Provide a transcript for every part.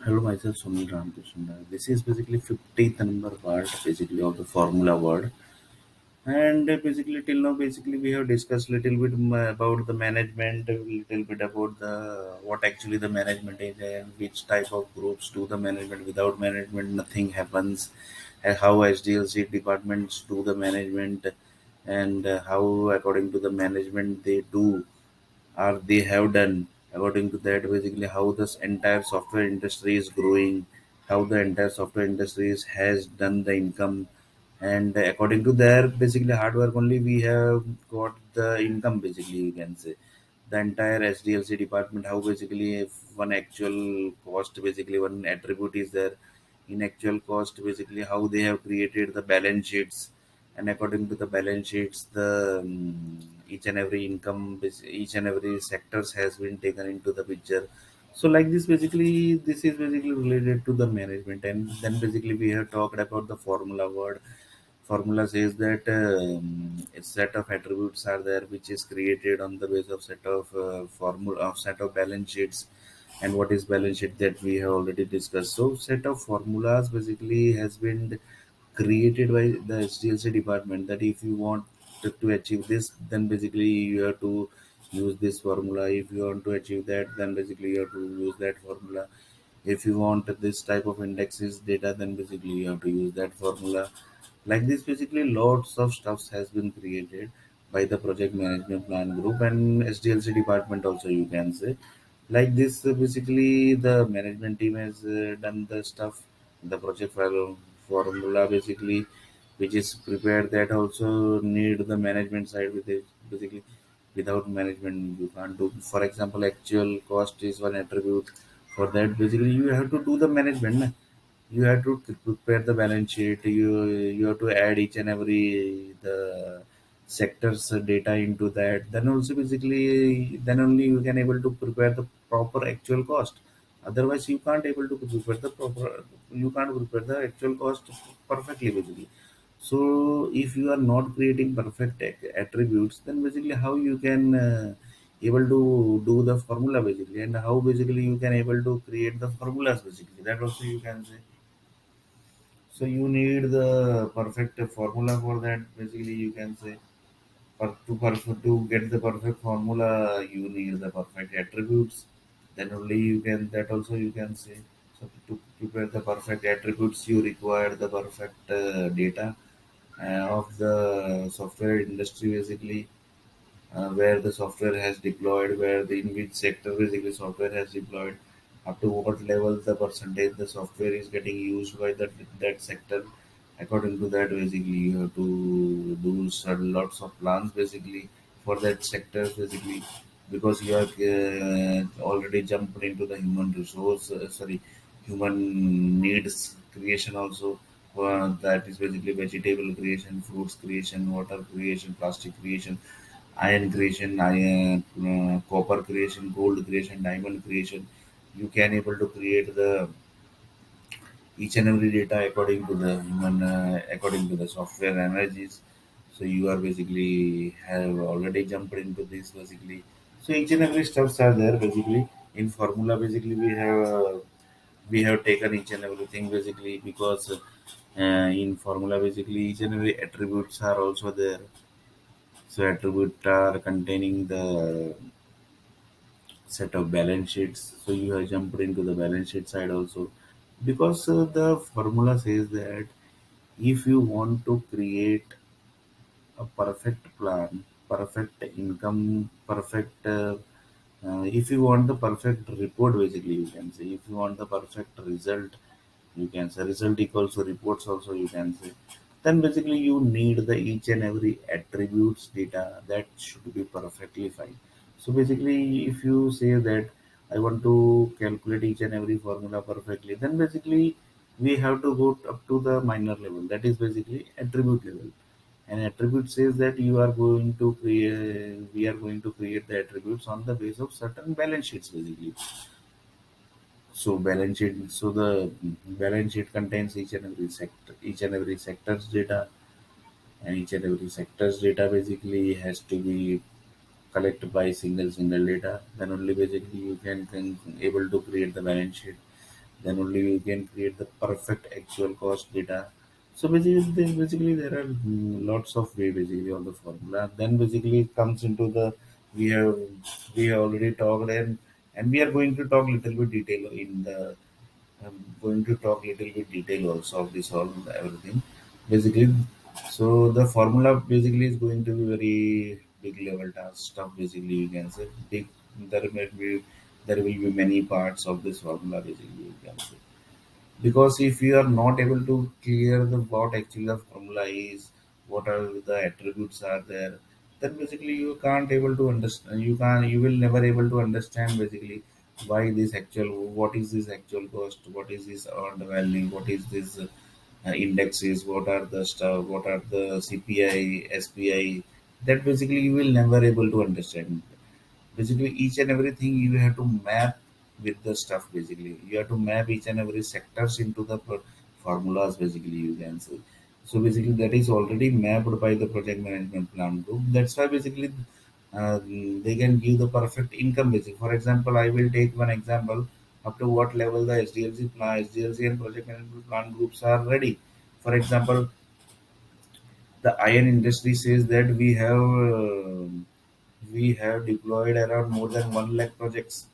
Hello, myself Sunil Ramakrishna. This is basically 50th number part basically of the Formula Word. And basically till now basically we have discussed little bit about the management, a little bit about the what actually the management is and which type of groups do the management. Without management nothing happens, and how SDLC departments do the management, and how according to the management they do or they have done. According to that, basically how this entire software industry is growing, how the entire software industry has done the income, and according to their basically hard work only we have got the income. Basically, you can say the entire SDLC department, how basically if one actual cost, basically one attribute is there in actual cost, basically how they have created the balance sheets, and according to the balance sheets the each and every income, each and every sectors has been taken into the picture. So like this basically this is basically related to the management. And then basically we have talked about the formula word. Formula says that a set of attributes are there which is created on the base of set of formula of set of balance sheets. And what is balance sheet, that we have already discussed. So set of formulas basically has been created by the SDLC department, that if you want to achieve this, then basically you have to use this formula. If you want to achieve that, then basically you have to use that formula. If you want this type of indexes data, then basically you have to use that formula. Like this basically lots of stuffs has been created by the project management plan group and SDLC department also, you can say. Like this basically the management team has done the stuff, the project file formula basically, which is prepared, that also need the management side with it. Basically without management you can't do. For example, actual cost is one attribute. For that basically you have to do the management na. You have to prepare the balance sheet. You have to add each and every the sectors data into that. Then also basically then only you can able to prepare the proper actual cost. Otherwise you can't able to prepare the proper, you can't prepare the actual cost perfectly basically. So if you are not creating perfect attributes, then basically how you can able to do the formula basically, and how basically you can able to create the formulas basically, that also you can say. So you need the perfect formula for that. Basically, you can say to get the perfect formula, you need the perfect attributes. Then only you can, that also you can say. So to prepare the perfect attributes, you require the perfect data of the software industry basically, where the software has deployed, where the in which sector basically software has deployed, up to what level the percentage the software is getting used by that sector. According to that, basically you have to do certain lots of plans basically for that sector basically, because you are already jumped into the human resource, human needs creation also. That is basically vegetable creation, fruits creation, water creation, plastic creation, iron creation, copper creation, gold creation, diamond creation. You can able to create the each and every data according to the human, according to the software energies. So you are basically have already jumped into this basically. So each and every steps are there basically in formula. Basically we have taken each and everything basically, because in formula basically each and every attributes are also there. So attribute are containing the set of balance sheets. So you have jumped into the balance sheet side also, because the formula says that if you want to create a perfect plan, perfect income, perfect if you want the perfect report basically, you can say, if you want the perfect result, you can say result equals to reports also, you can say. Then basically you need the each and every attributes data that should be perfectly fine. So basically if you say that I want to calculate each and every formula perfectly, then basically we have to go up to the minor level, that is basically attribute level. An attribute says that you are going to create, we are going to create the attributes on the base of certain balance sheets basically. So balance sheet, so the balance sheet contains each and every sector, each and every sector's data, and each and every sector's data basically has to be collected by single data. Then only basically you can able to create the balance sheet. then only you can create the perfect actual cost data. So basically there are lots of way basically on the formula. Then basically it comes into the we have we have already talked, and we are going to talk little bit detail in the I'm going to talk little bit detail also of this all everything. Basically, so the formula basically is going to be very big level task stuff. Basically, you can say big. There may be there will be many parts of this formula. Basically, you can say because if you are not able to clear the what actually the formula is, what are the attributes are there, then basically you can't able to understand, you will never able to understand basically why this actual, what is this actual cost, what is this earned value, what is this indexes, what are the stuff, what are the CPI, SPI, that basically you will never able to understand. Basically each and everything you have to map with the stuff. Basically you have to map each and every sectors into the formulas, basically you can say. So basically that is already mapped by the project management plan group. That's why basically uh, they can give the perfect income basic. For example, I will take one example up to what level the SDLC plan, SDLC and project management plan groups are ready. For example, the iron industry says that we have deployed around more than 1 lakh projects,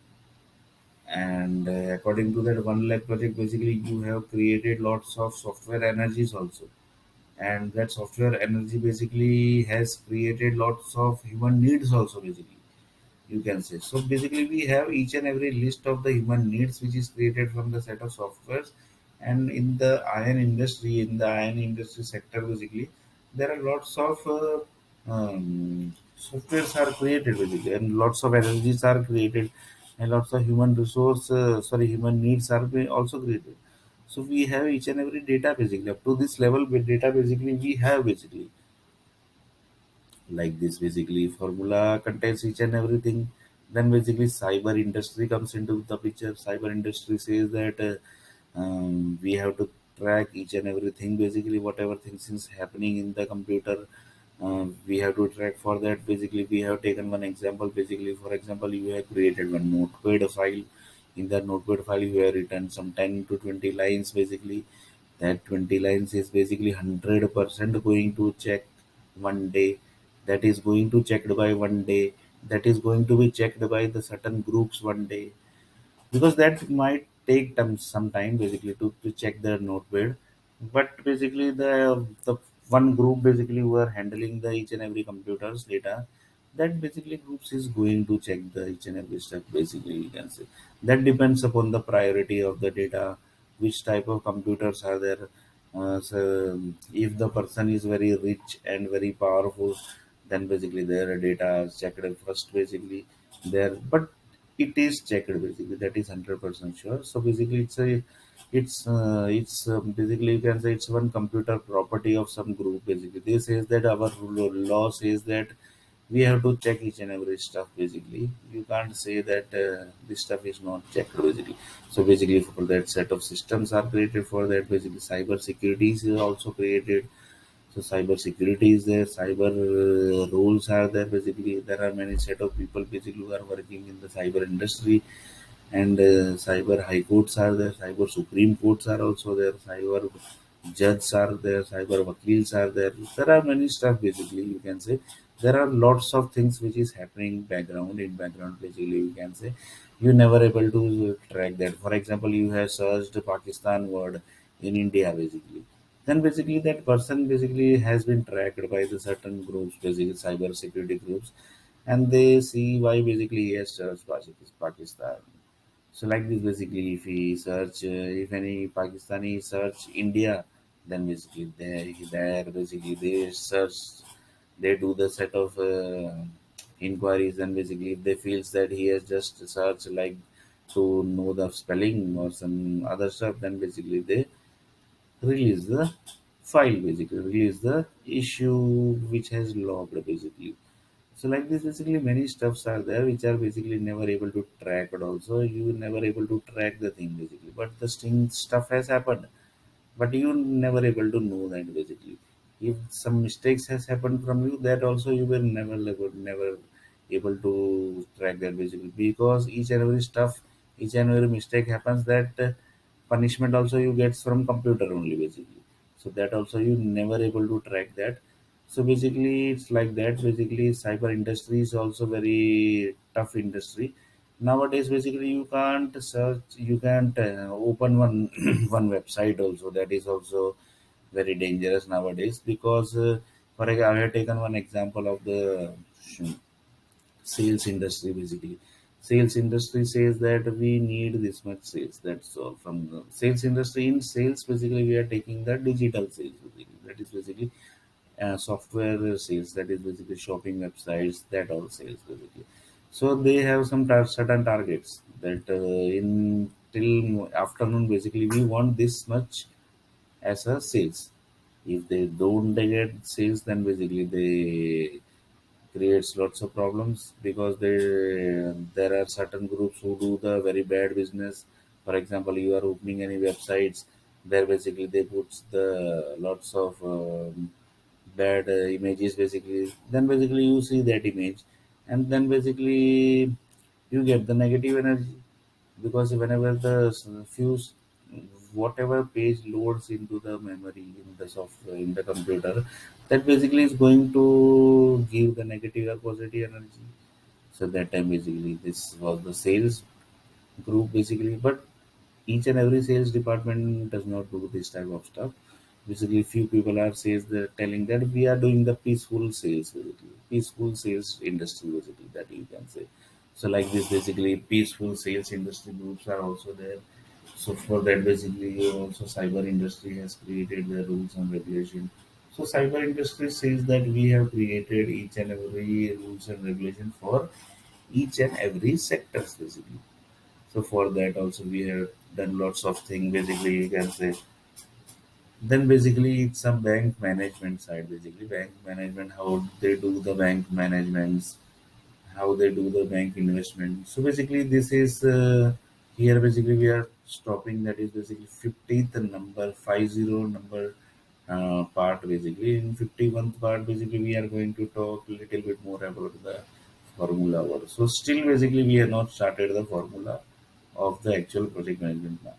and according to that 1 lakh project, basically you have created lots of software energies also, and that software energy basically has created lots of human needs also, basically you can say. So basically we have each and every list of the human needs which is created from the set of softwares. And in the iron industry, in the iron industry sector, basically there are lots of softwares are created basically, and lots of energies are created, and lots of human resource sorry human needs are also created. So we have each and every data basically up to this level with data basically we have basically like this. Basically formula contains each and everything. Then basically cyber industry comes into the picture. Cyber industry says that we have to track each and everything, basically whatever things is happening in the computer. We have to track for that. Basically we have taken one example. Basically for example, you have created one notepad file. In that notepad file you have written some 10 to 20 lines. Basically that 20 lines is basically 100% going to check one day. That is going to checked by one day. That is going to be checked by the certain groups one day, because that might take some time basically to check the notepad. But basically the one group basically who are handling the each and every computer's data, that basically groups is going to check the each and every step, basically you can say. That depends upon the priority of the data, which type of computers are there. So if the person is very rich and very powerful, then basically their data is checked first, basically there. But it is checked basically, that is 100% sure. So basically it's basically you can say it's one computer property of some group. Basically they says that our law says that we have to check each and every stuff. Basically you can't say that this stuff is not checked, basically. So basically for that set of systems are created for that. Basically cyber securities is also created. So cyber security is there, cyber rules are there. Basically, there are many set of people basically who are working in the cyber industry, and cyber high courts are there, cyber supreme courts are also there, cyber judges are there, cyber vakils are there. There are many stuff basically you can say. There are lots of things which is happening background in background, basically you can say. You never able to track that. For example, you have searched Pakistan word in India, basically. Then basically that person basically has been tracked by the certain groups, basically cyber security groups, and they see why basically he has searched Pakistan. So like this, basically, if we search, if any Pakistani search India, then basically there basically they search, they do the set of inquiries, and basically if they feels that he has just searched like to know the spelling or some other stuff, then basically they release the file, basically release the issue which has logged, basically. So like this, basically many stuffs are there which are basically never able to track, but also you never able to track the thing basically. But the sting stuff has happened, but you never able to know that basically. If some mistakes has happened from you, that also you will never able to track that basically, because each and every stuff, each and every mistake happens, that punishment also you get from computer only basically. So that also you never able to track that. So basically it's like that. Basically cyber industry is also very tough industry nowadays. Basically you can't search, you can't open one one website also. That is also very dangerous nowadays because for example, I have taken one example of the sales industry. Basically sales industry says that we need this much sales, that's all. From the sales industry, in sales basically we are taking the digital sales basically. That is basically software sales, that is basically shopping websites, that all sales basically. So they have some certain targets that in till afternoon basically we want this much as a sales. If they don't get sales, then basically they creates lots of problems because there are certain groups who do the very bad business. For example, you are opening any websites, there basically they put the lots of bad images basically. Then basically you see that image, and then basically you get the negative energy because whenever the fuse whatever page loads into the memory in the software in the computer, that basically is going to give the negative or positive energy. So that time basically this was the sales group basically. But each and every sales department does not do this type of stuff. Basically few people are says they're telling that we are doing the peaceful sales basically, peaceful sales industry basically, that you can say. So like this basically peaceful sales industry groups are also there. So for that basically also cyber industry has created the rules and regulation. So cyber industry says that we have created each and every rules and regulation for each and every sectors basically. So for that also we have done lots of things basically, you can say. Then basically it's some bank management side basically. Bank management, how they do the bank managements, how they do the bank investment. So basically this is here basically we are stopping, that is basically 50th number 50 number part basically. In 51st part basically we are going to talk a little bit more about the formula work. So still basically we have not started the formula of the actual project management plan.